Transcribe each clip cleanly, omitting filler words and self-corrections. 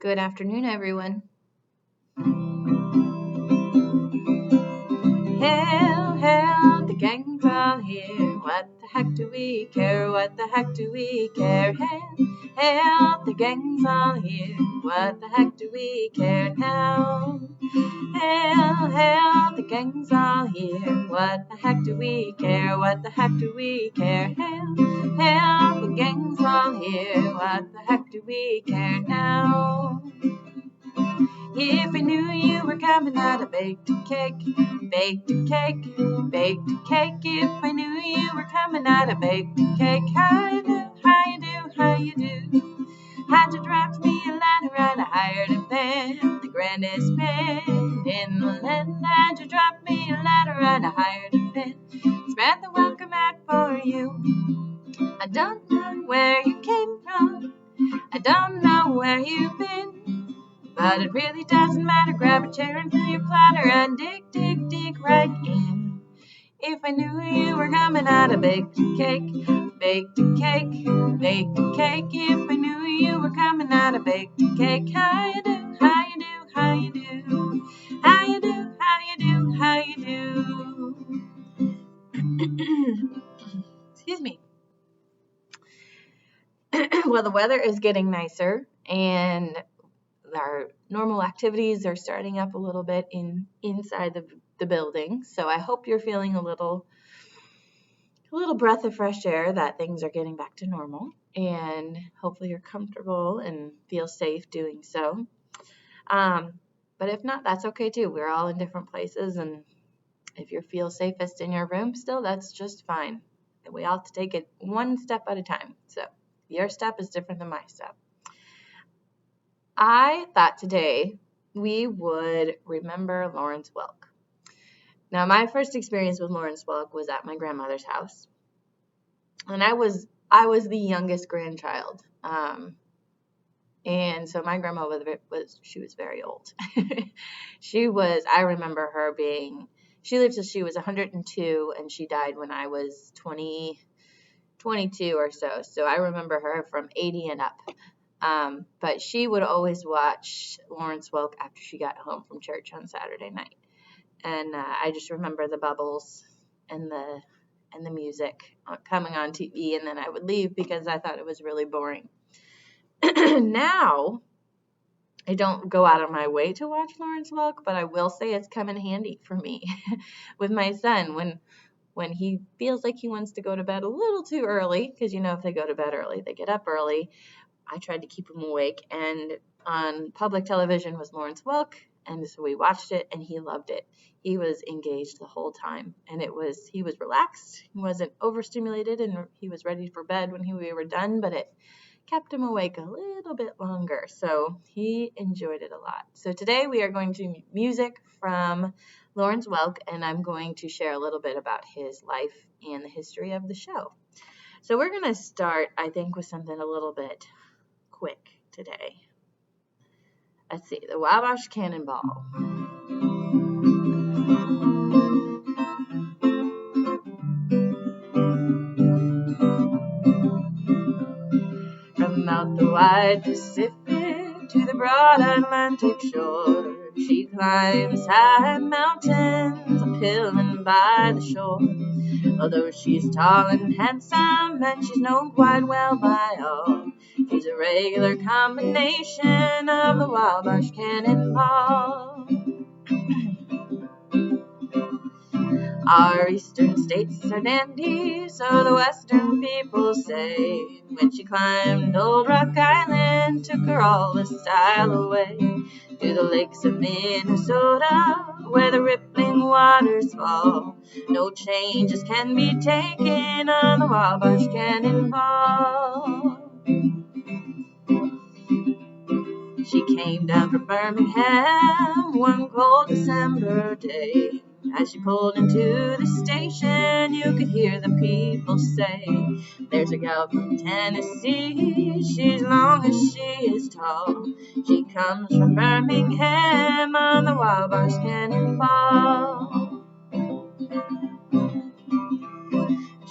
Good afternoon, everyone. Hail, hail, the gang's all here. What the heck do we care? What the heck do we care? Hail, hail, the gang's all here. What the heck do we care now? Hail, hail, the gang's all here. What the heck do we care? What the heck do we care? Hail, hail, the gang's all here. What the heck do we care now? If we knew you were coming out of baked cake, baked cake, baked cake. If we knew you were coming out of baked cake, how you do, how you do, how you do? Had you dropped me a ladder and I hired a band, the grandest band in the land. Had you dropped me a ladder and I hired a band, spread the welcome mat for you. I don't know where you came from, I don't know where you've been, but it really doesn't matter. Grab a chair and fill your platter and dig, dig, dig right in. If I knew you were coming out of baked cake, baked cake, baked cake. If I knew you were coming out of baked cake, how you do, how you do, how you do, how you do, how you do, how you do. Excuse me. Well, the weather is getting nicer and our normal activities are starting up a little bit inside the building. So I hope you're feeling a little breath of fresh air that things are getting back to normal, and hopefully you're comfortable and feel safe doing so. But if not, that's okay too. We're all in different places, and if you feel safest in your room still, that's just fine. We all have to take it one step at a time. So your step is different than my step. I thought today we would remember Lawrence Welk. Now, my first experience with Lawrence Welk was at my grandmother's house, and I was the youngest grandchild, and so my grandma she was very old. I remember her she lived till she was 102, and she died when I was 22 or so. So I remember her from 80 and up. But she would always watch Lawrence Welk after she got home from church on Saturday night. And I just remember the bubbles and the music coming on TV, and then I would leave because I thought it was really boring. Now, I don't go out of my way to watch Lawrence Welk, but I will say it's come in handy for me with my son when he feels like he wants to go to bed a little too early, because if they go to bed early, they get up early. I tried to keep him awake, and on public television was Lawrence Welk, and so we watched it, and he loved it. He was engaged the whole time, and he was relaxed. He wasn't overstimulated, and he was ready for bed when we were done, but it kept him awake a little bit longer, so he enjoyed it a lot. So today we are going to music from Lawrence Welk, and I'm going to share a little bit about his life and the history of the show. So we're going to start, I think, with something a little bit quick today. Let's see, the Wabash Cannonball. From out the wide Pacific to the broad Atlantic shore, she climbs high mountains, uphill and by the shore. Although she's tall and handsome, and she's known quite well by all, she's a regular combination of the Wabash Cannonball. Our eastern states are dandy, so the western people say. When she climbed Old Rock Island, took her all the style away. To the lakes of Minnesota, where the rippling waters fall, no changes can be taken on the Wabash Cannonball. She came down from Birmingham one cold December day. As she pulled into the station, you could hear the people say, "There's a gal from Tennessee, she's long as she is tall. She comes from Birmingham on the Wabash Cannonball."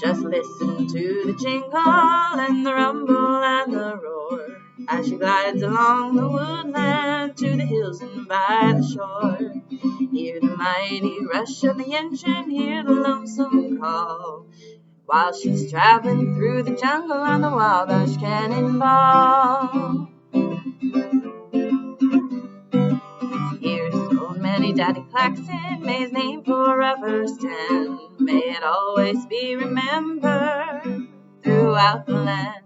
Just listen to the jingle and the rumble and the roar. as she glides along the woodland to the hills and by the shore. Hear the mighty rush of the engine, hear the lonesome call, while she's traveling through the jungle on the Wabash Cannonball. Here's old Manny Daddy Claxon, may his name forever stand, may it always be remembered throughout the land.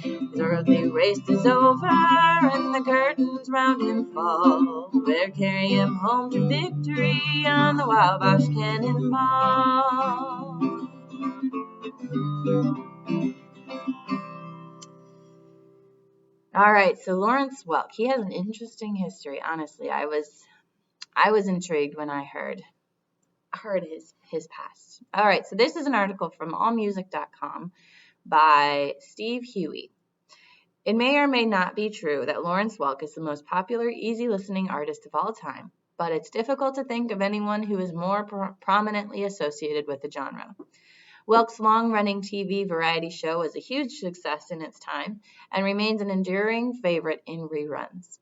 His earthly race is over, and the curtains round him fall. We'll carry him home to victory on the Wabash Cannonball. All right, so Lawrence Welk, he has an interesting history. Honestly, I was intrigued when I heard his past. All right, so this is an article from allmusic.com by Steve Huey. It may or may not be true that Lawrence Welk is the most popular, easy-listening artist of all time, but it's difficult to think of anyone who is more prominently associated with the genre. Welk's long-running TV variety show was a huge success in its time and remains an enduring favorite in reruns.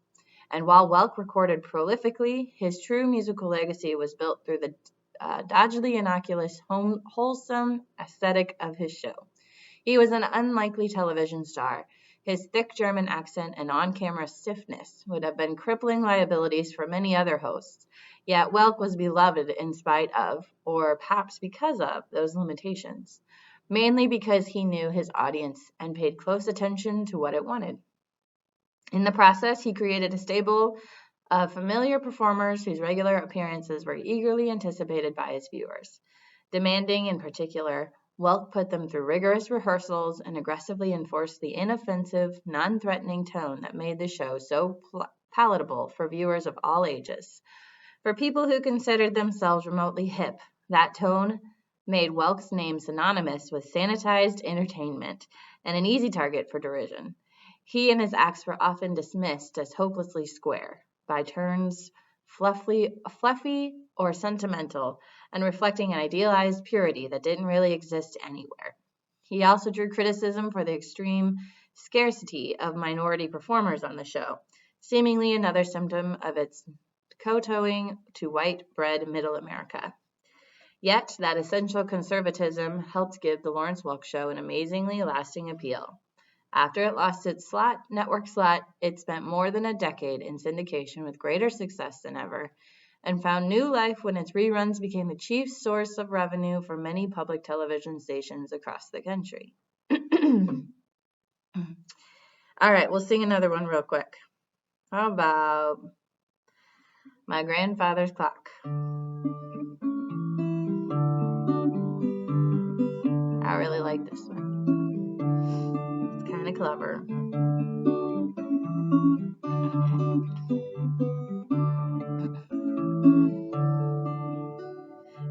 And while Welk recorded prolifically, his true musical legacy was built through the dodgily innocuous, wholesome aesthetic of his show. He was an unlikely television star. His thick German accent and on-camera stiffness would have been crippling liabilities for many other hosts. Yet Welk was beloved in spite of, or perhaps because of, those limitations, mainly because he knew his audience and paid close attention to what it wanted. In the process, he created a stable of familiar performers whose regular appearances were eagerly anticipated by his viewers. Demanding, in particular, Welk put them through rigorous rehearsals and aggressively enforced the inoffensive, non-threatening tone that made the show so palatable for viewers of all ages. For people who considered themselves remotely hip, that tone made Welk's name synonymous with sanitized entertainment and an easy target for derision. He and his acts were often dismissed as hopelessly square, by turns fluffy or sentimental, and reflecting an idealized purity that didn't really exist anywhere. He also drew criticism for the extreme scarcity of minority performers on the show, seemingly another symptom of its kowtowing to white bread middle America. Yet, that essential conservatism helped give the Lawrence Welk Show an amazingly lasting appeal. After it lost its network slot, it spent more than a decade in syndication with greater success than ever, and found new life when its reruns became the chief source of revenue for many public television stations across the country. All right, we'll sing another one real quick. How about My Grandfather's Clock? I really like this one. It's kind of clever.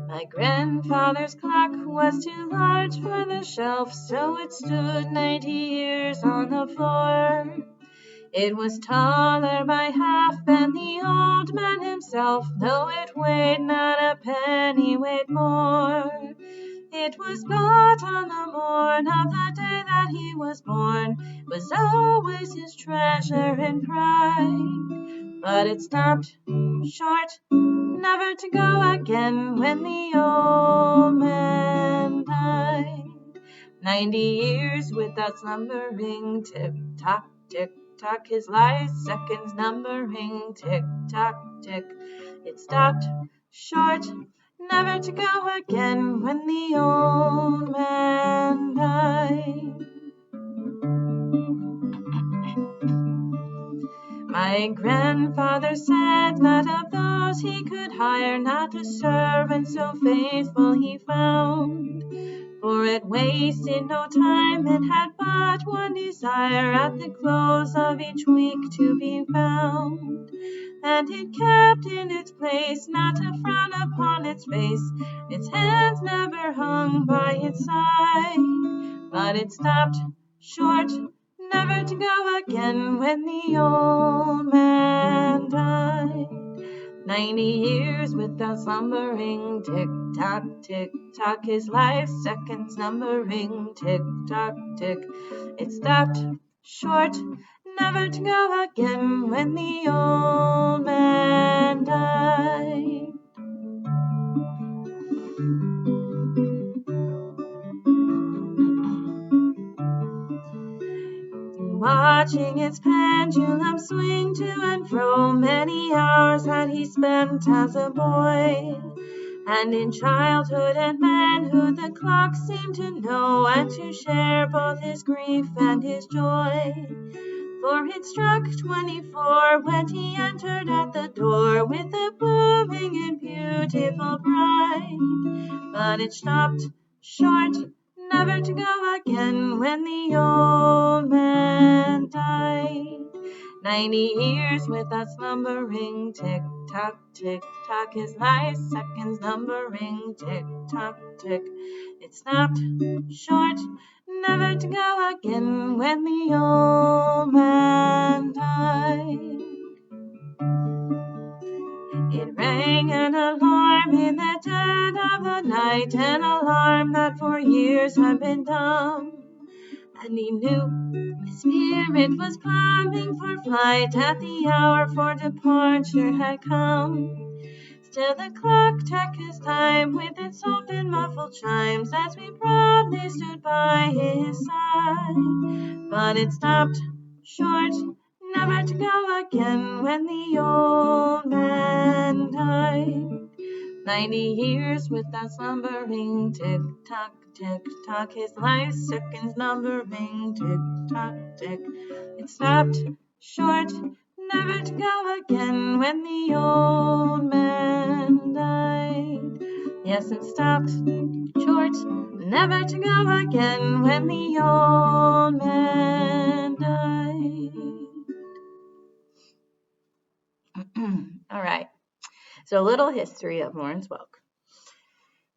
My grandfather's clock was too large for the shelf, so it stood 90 years on the floor. It was taller by half than the old man himself, though it weighed not a penny weight more. It was bought on the morn of the day that he was born, was always his treasure and pride. But it stopped short, never to go again when the old man died. 90 years without slumbering, tick-tock, tick-tock, his last seconds numbering, tick-tock, tick. It stopped short, never to go again when the old man died. My grandfather said that of those he could hire, not a servant so faithful he found. For it wasted no time and had but one desire, at the close of each week to be found. And it kept in its place, not a frown upon its face, its hands never hung by its side. But it stopped short, never to go again when the old man died. 90 years without slumbering, tick-tock, tick-tock, his life seconds numbering, tick-tock, tick. It stopped short, never to go again when the old man died. Watching its pendulum swing to and fro, many hours had he spent as a boy. And in childhood and manhood the clock seemed to know and to share both his grief and his joy. For it struck 24 when he entered at the door with a blooming and beautiful bride. But it stopped short, never to go again when the old man died. 90 years without slumbering, tick-tock, tick-tock, his life seconds numbering, tick-tock, tick. It stopped short, never to go again when the old man died. It rang an alarm in the dead of the night, an alarm that for years had been dumb. And he knew the spirit was climbing for flight, at the hour for departure had come. Still the clock took his time with its soft and muffled chimes as we proudly stood by his side. But it stopped short, never to go again when the old man died. 90 years without slumbering, tick-tock, tick-tock, his life seconds numbering, tick-tock, tick. It stopped short, never to go again when the old man died. Yes, it stopped short, never to go again when the old man died. All right. So a little history of Lawrence Welk.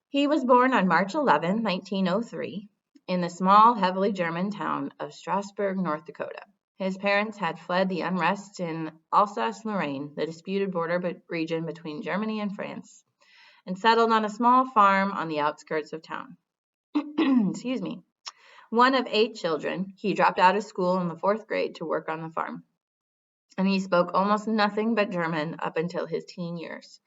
He was born on March 11, 1903, in the small, heavily German town of Strasbourg, North Dakota. His parents had fled the unrest in Alsace-Lorraine, the disputed border region between Germany and France, and settled on a small farm on the outskirts of town. Excuse me. One of 8 children, he dropped out of school in the 4th grade to work on the farm, and he spoke almost nothing but German up until his teen years.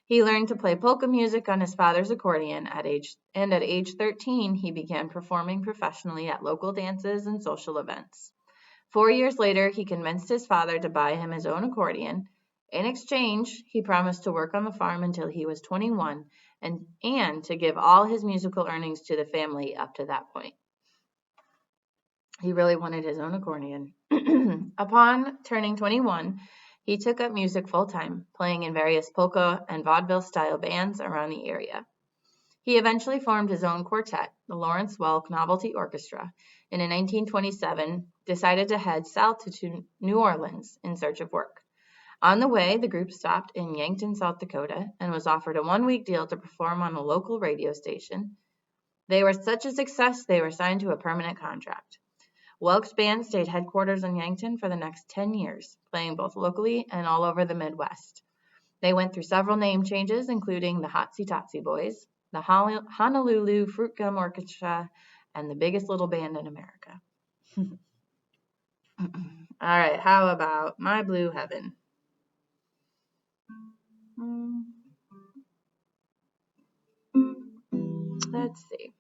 He learned to play polka music on his father's accordion at age 13, he began performing professionally at local dances and social events. 4 years later, he convinced his father to buy him his own accordion. In exchange, he promised to work on the farm until he was 21 and to give all his musical earnings to the family up to that point. He really wanted his own accordion. Upon turning 21, he took up music full-time, playing in various polka and vaudeville-style bands around the area. He eventually formed his own quartet, the Lawrence Welk Novelty Orchestra, and in 1927 decided to head south to New Orleans in search of work. On the way, the group stopped in Yankton, South Dakota, and was offered a 1-week deal to perform on a local radio station. They were such a success, they were signed to a permanent contract. Welk's band stayed headquarters in Yankton for the next 10 years, playing both locally and all over the Midwest. They went through several name changes, including the Hotsy Totsy Boys, the Honolulu Fruit Gum Orchestra, and the Biggest Little Band in America. All right, how about My Blue Heaven? Let's see.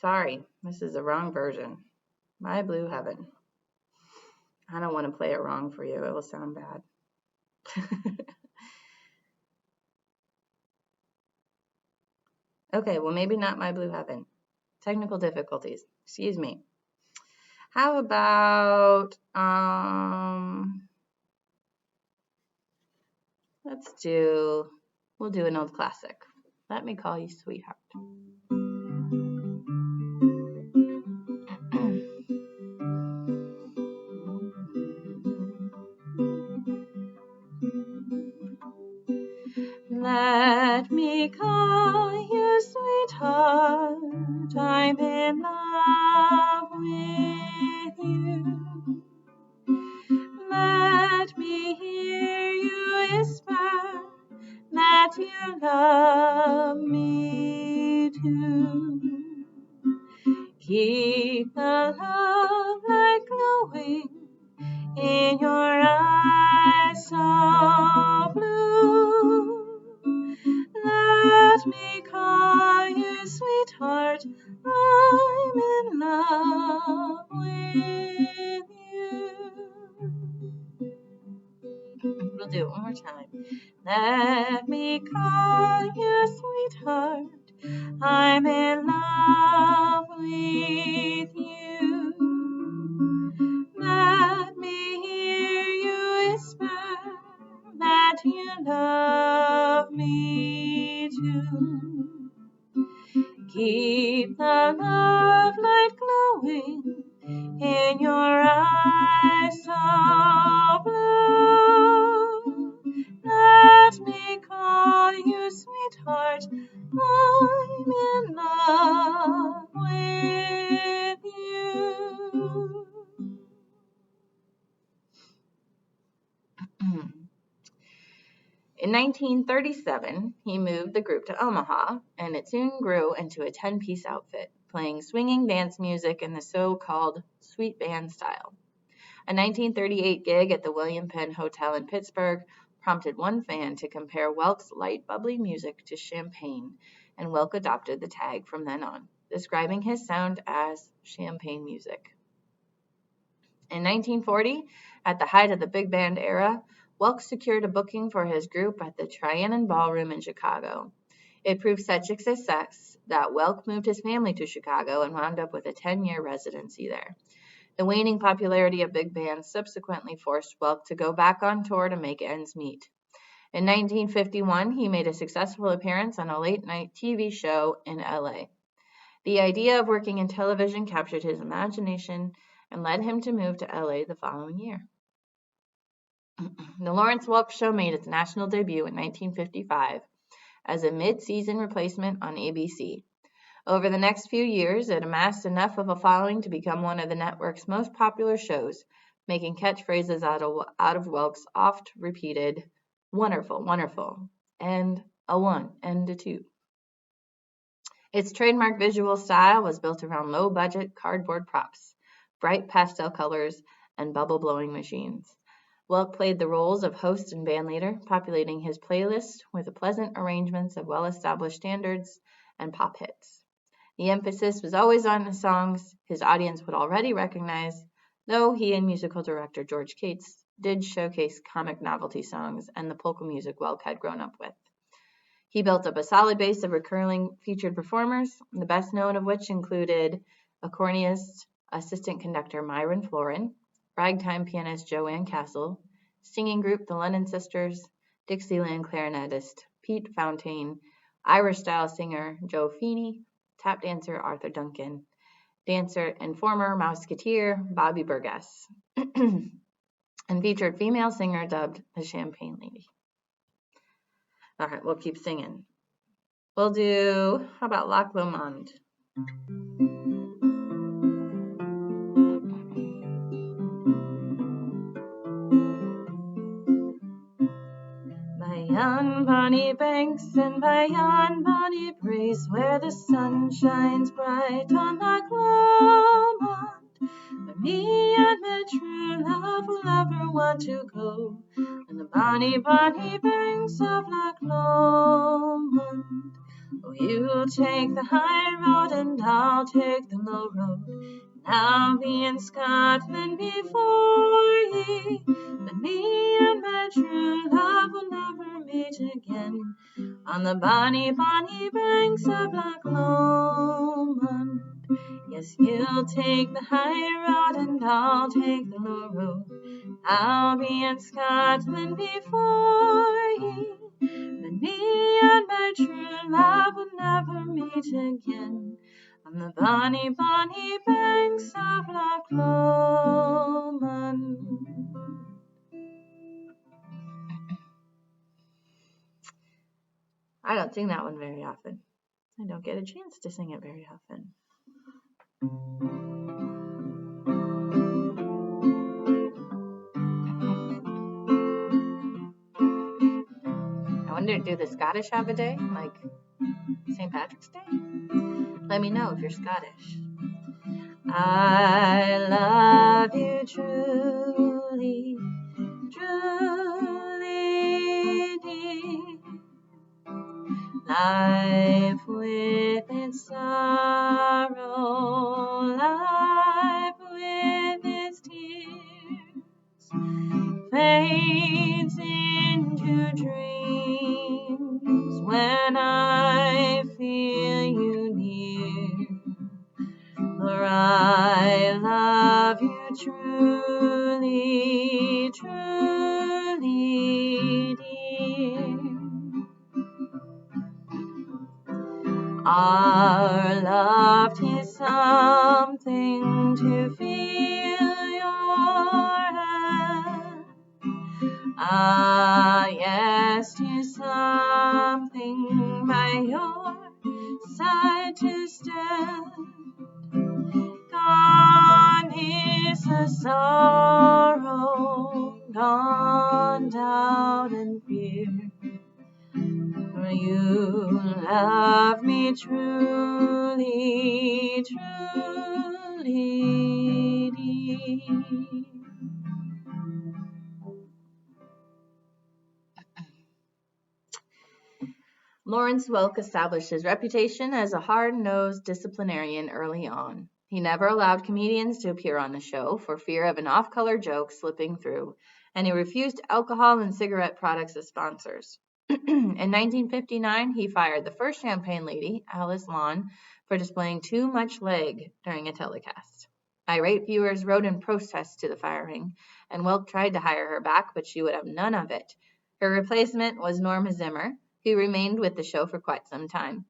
Sorry, this is the wrong version. My Blue Heaven. I don't want to play it wrong for you. It will sound bad. Okay, well, maybe not My Blue Heaven. Technical difficulties. Excuse me. How about, we'll do an old classic. Let Me Call You Sweetheart. Let me call you sweetheart, I'm in love with you. Let me hear you whisper that you love me too. Keep the love in your eyes so blue. Let me call you sweetheart, I'm in love with you. We'll do it one more time. Let me call you sweetheart, I'm in love with you. Let me hear you whisper that you love me too. Keep the love light glowing in your eyes so blue. Let me call you sweetheart, I'm in love with you. In 1937, he moved the group to Omaha, and it soon grew into a 10-piece outfit, playing swinging dance music in the so-called sweet band style. A 1938 gig at the William Penn Hotel in Pittsburgh prompted one fan to compare Welk's light, bubbly music to champagne, and Welk adopted the tag from then on, describing his sound as champagne music. In 1940, at the height of the big band era, Welk secured a booking for his group at the Trianon Ballroom in Chicago. It proved such a success that Welk moved his family to Chicago and wound up with a 10-year residency there. The waning popularity of big bands subsequently forced Welk to go back on tour to make ends meet. In 1951, he made a successful appearance on a late-night TV show in LA. The idea of working in television captured his imagination and led him to move to LA the following year. The Lawrence Welk Show made its national debut in 1955 as a mid-season replacement on ABC. Over the next few years, it amassed enough of a following to become one of the network's most popular shows, making catchphrases out of Welk's oft-repeated, "Wonderful, wonderful," and "a 1 and a 2." Its trademark visual style was built around low-budget cardboard props, bright pastel colors, and bubble-blowing machines. Welk played the roles of host and bandleader, populating his playlist with the pleasant arrangements of well-established standards and pop hits. The emphasis was always on the songs his audience would already recognize, though he and musical director George Cates did showcase comic novelty songs and the polka music Welk had grown up with. He built up a solid base of recurring featured performers, the best known of which included accordionist assistant conductor Myron Florin, ragtime pianist Joanne Castle, singing group the Lennon Sisters, Dixieland clarinetist Pete Fountain, Irish-style singer Joe Feeney, tap dancer Arthur Duncan, dancer and former Mouseketeer Bobby Burgess, and featured female singer dubbed the Champagne Lady. All right, we'll keep singing. We'll do, how about Lac Lomond? By yon bonny banks and by yon bonny breeze, where the sun shines bright on Lac Lomond, where me and my true love will ever want to go, on the bonny, bonny banks of Lac Lomond. Oh, you'll take the high road and I'll take the low road, and I'll be in Scotland before ye, but me and my true love will never meet again, on the bonny, bonny banks of Lac Lomond. Yes, you'll take the high road and I'll take the low road, I'll be in Scotland before ye, but me and my true love will never meet again, on the bonny, bonny banks of Lac Lomond. I don't sing that one very often. I don't get a chance to sing it very often. I wonder, do the Scottish have a day, like St. Patrick's Day? Let me know if you're Scottish. I love you truly, Life with its sorrow, life with its tears, fades into dreams when I feel you near. For I love you truly, truly, dear. Our love is something to feel your hand. Ah, yes, 'tis something by your side to stand. Gone is the sorrow, gone doubt and fear. For you love me truly, truly, dear. Lawrence Welk established his reputation as a hard-nosed disciplinarian early on. He never allowed comedians to appear on the show for fear of an off-color joke slipping through, and he refused alcohol and cigarette products as sponsors. In 1959, he fired the first Champagne lady, Alice Lawn, for displaying too much leg during a telecast. Irate viewers wrote in protest to the firing, and Welk tried to hire her back, but she would have none of it. Her replacement was Norma Zimmer, who remained with the show for quite some time.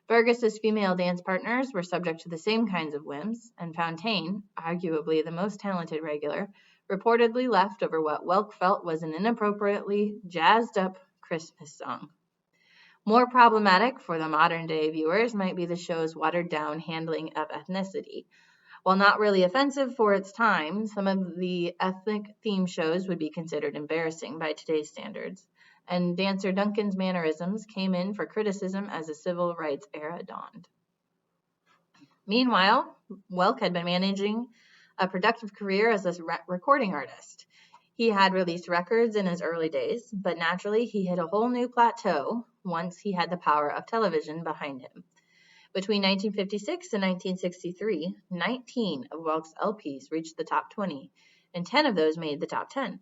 Burgess's female dance partners were subject to the same kinds of whims, and Fontaine, arguably the most talented regular, reportedly left over what Welk felt was an inappropriately jazzed-up Christmas song. More problematic for the modern-day viewers might be the show's watered-down handling of ethnicity. While not really offensive for its time, some of the ethnic theme shows would be considered embarrassing by today's standards, and dancer Duncan's mannerisms came in for criticism as the civil rights era dawned. Meanwhile, Welk had been managing a productive career as a recording artist. He had released records in his early days, but naturally he hit a whole new plateau once he had the power of television behind him. Between 1956 and 1963, 19 of Welk's LPs reached the top 20, and 10 of those made the top 10.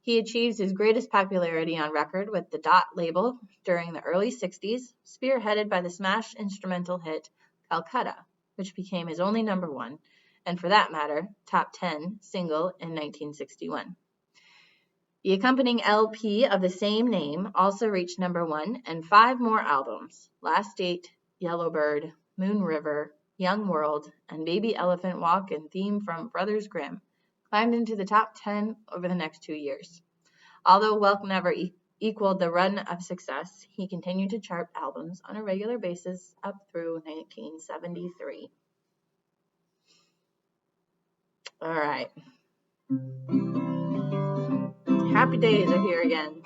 He achieved his greatest popularity on record with the Dot label during the early 60s, spearheaded by the smash instrumental hit Calcutta, which became his only number one, and for that matter, top 10 single in 1961. The accompanying LP of the same name also reached number one, and 5 more albums, Last Date, Yellowbird, Moon River, Young World, and Baby Elephant Walk and theme from Brothers Grimm, climbed into the top 10 over the next 2 years. Although Welk never equaled the run of success, he continued to chart albums on a regular basis up through 1973. All right. Happy days are here again.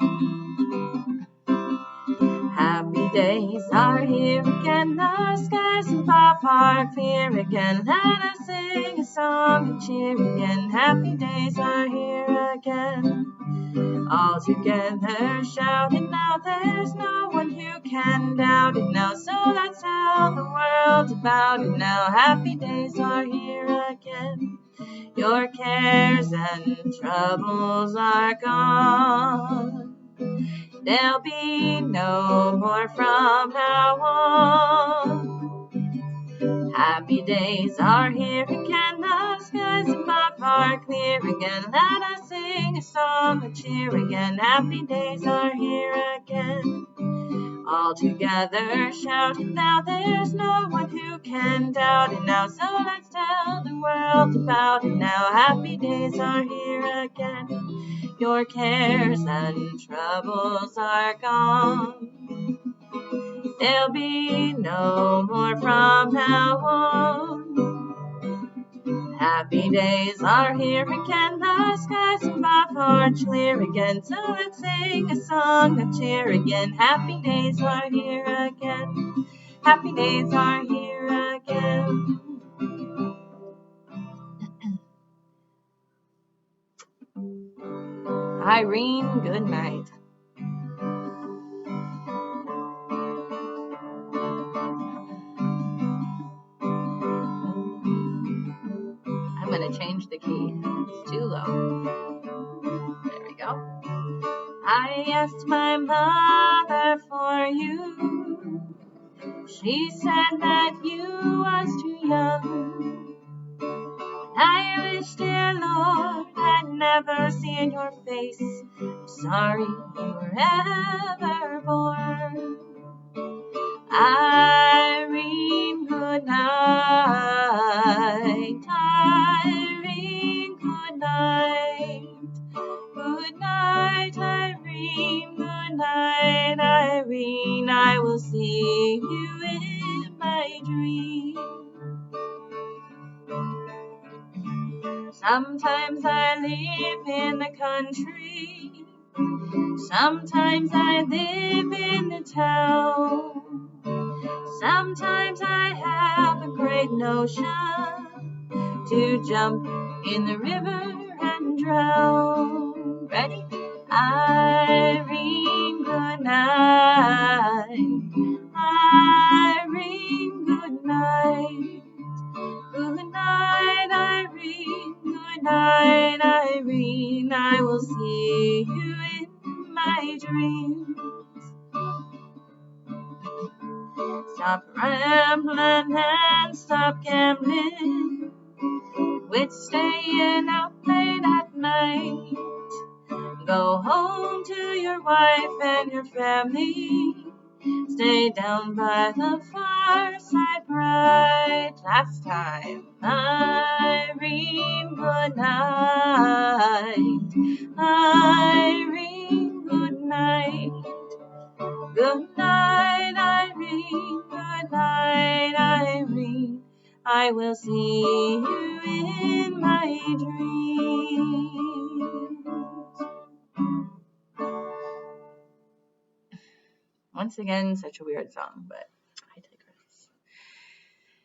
Happy days are here again, the skies above are clear again. Let us sing a song and cheer again. Happy days are here again. All together shouting now, there's no one who can doubt it now. So let's tell the world about it now. Happy days are here again. Your cares and troubles are gone. There'll be no more from now on. Happy days are here again, the skies above are clear again. Let us sing a song of cheer again. Happy days are here again. All together shouting now, there's no one who can doubt it now. So let's tell the world about it now. Happy days are here again. Your cares and troubles are gone. There'll be no more from now on. Happy days are here again, the skies above are clear again. So let's sing a song of cheer again. Happy days are here again. Happy days are here again. Irene, good night. I'm going to change the key. It's too low. There we go. I asked my mother for you. She said that you was too young. I wish, dear Lord, I'd never seen your face. I'm sorry you were ever born. Irene, good night. Irene, good night. Good night, Irene. Good night, Irene. I will see you in my dream. Sometimes I live in the country. Sometimes I live in the town. Sometimes I have a great notion to jump in the river and drown. Ready? Irene, good night. Irene, good night. Good night, Irene. Good night, Irene. I will see you in my dreams. Stop rambling and stop gambling. Quit staying out late at night. Go home to your wife and your family. Stay down by the fireside bright. Last time. Irene, good night. Irene, good night. Good night, Irene. Good night, Irene. I will see you in my dreams. Once again, such a weird song, but I digress.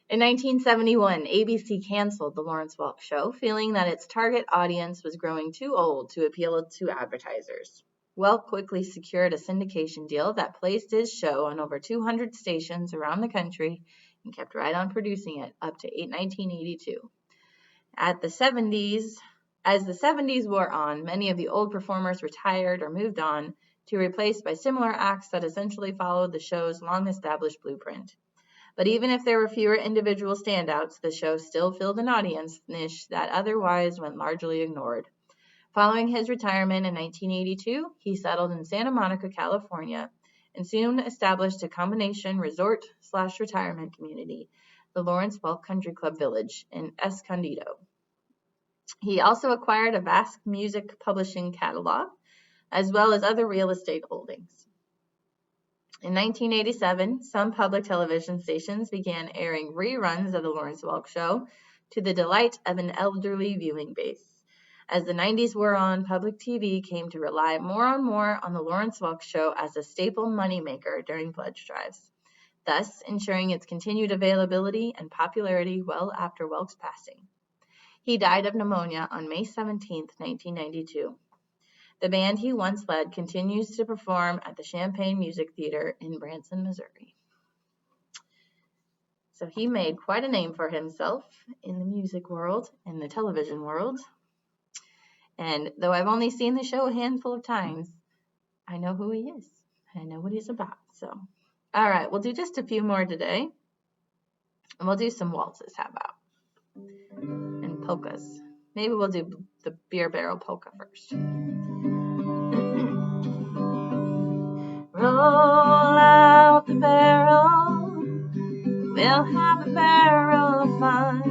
In 1971, ABC canceled the Lawrence Welk Show, feeling that its target audience was growing too old to appeal to advertisers. Welk quickly secured a syndication deal that placed his show on over 200 stations around the country and kept right on producing it up to 1982. As the 70s wore on, many of the old performers retired or moved on to be replaced by similar acts that essentially followed the show's long-established blueprint. But even if there were fewer individual standouts, the show still filled an audience niche that otherwise went largely ignored. Following his retirement in 1982, he settled in Santa Monica, California, and soon established a combination resort/retirement community, the Lawrence Welk Country Club Village in Escondido. He also acquired a vast music publishing catalog, as well as other real estate holdings. In 1987, some public television stations began airing reruns of the Lawrence Welk Show to the delight of an elderly viewing base. As the 90s wore on, public TV came to rely more and more on the Lawrence Welk Show as a staple moneymaker during pledge drives, thus ensuring its continued availability and popularity well after Welk's passing. He died of pneumonia on May 17, 1992. The band he once led continues to perform at the Champaign Music Theater in Branson, Missouri. So he made quite a name for himself in the music world and the television world. And though I've only seen the show a handful of times, I know who he is. I know what he's about. So, all right, we'll do just a few more today. And we'll do some waltzes, how about? And polkas. Maybe we'll do the beer barrel polka first. Roll out the barrel, we'll have a barrel of fun.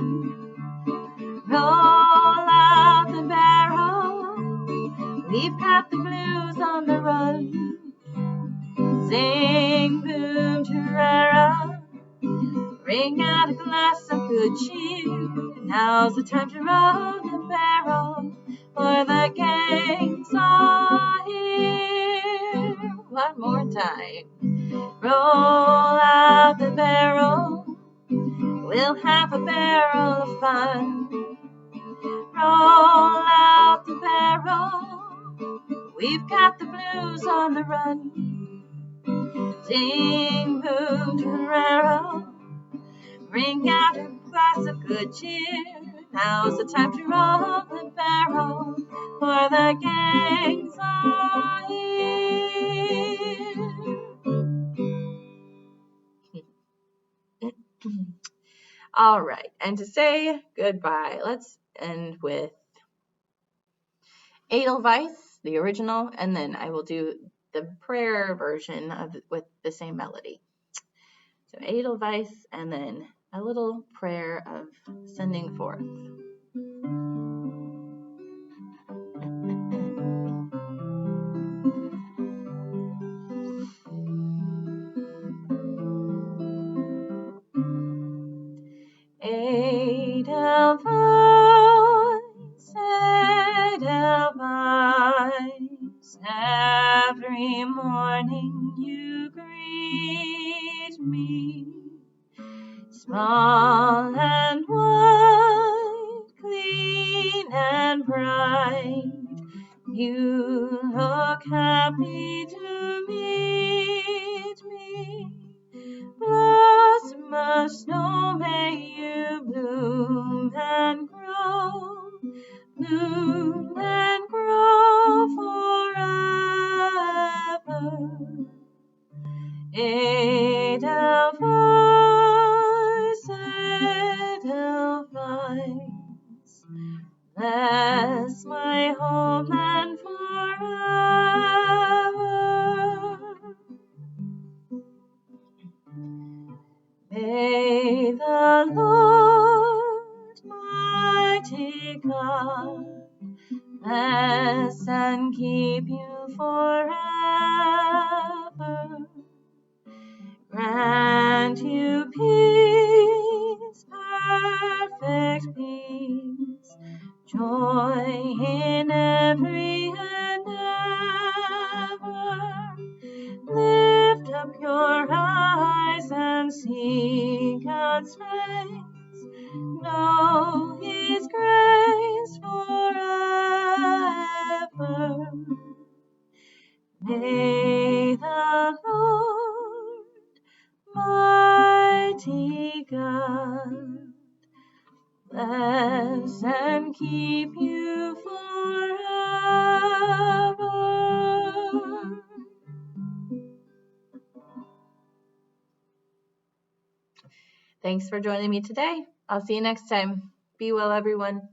Roll out the barrel, we've got the blues on the run. Sing boom tarara, ring out a glass of good cheer. Now's the time to roll the barrel, for the gang's all here. One more time. Roll out the barrel, we'll have a barrel of fun. Roll out the barrel, we've got the blues on the run. Sing boom tarara, ring out a glass of good cheer. Now's the time to roll the barrel, for the gang's all here. All right, and to say goodbye, let's end with Edelweiss, the original, and then I will do the prayer version with the same melody. So Edelweiss, and then a little prayer of sending forth. Edelweiss, Edelweiss, every morning you greet me, small and white, clean and bright, you look happy to meet me. Blossom of snow, may you bloom and grow forever. Edelweiss, Edelweiss, bless my homeland forever. May the Lord, mighty God, bless and keep you forever. Grant you peace, perfect peace, joy in every endeavor. Lift up your eyes and see God's face. Know His grace forever. May the Lord, mighty God, bless and keep you forever. Thanks for joining me today. I'll see you next time. Be well, everyone.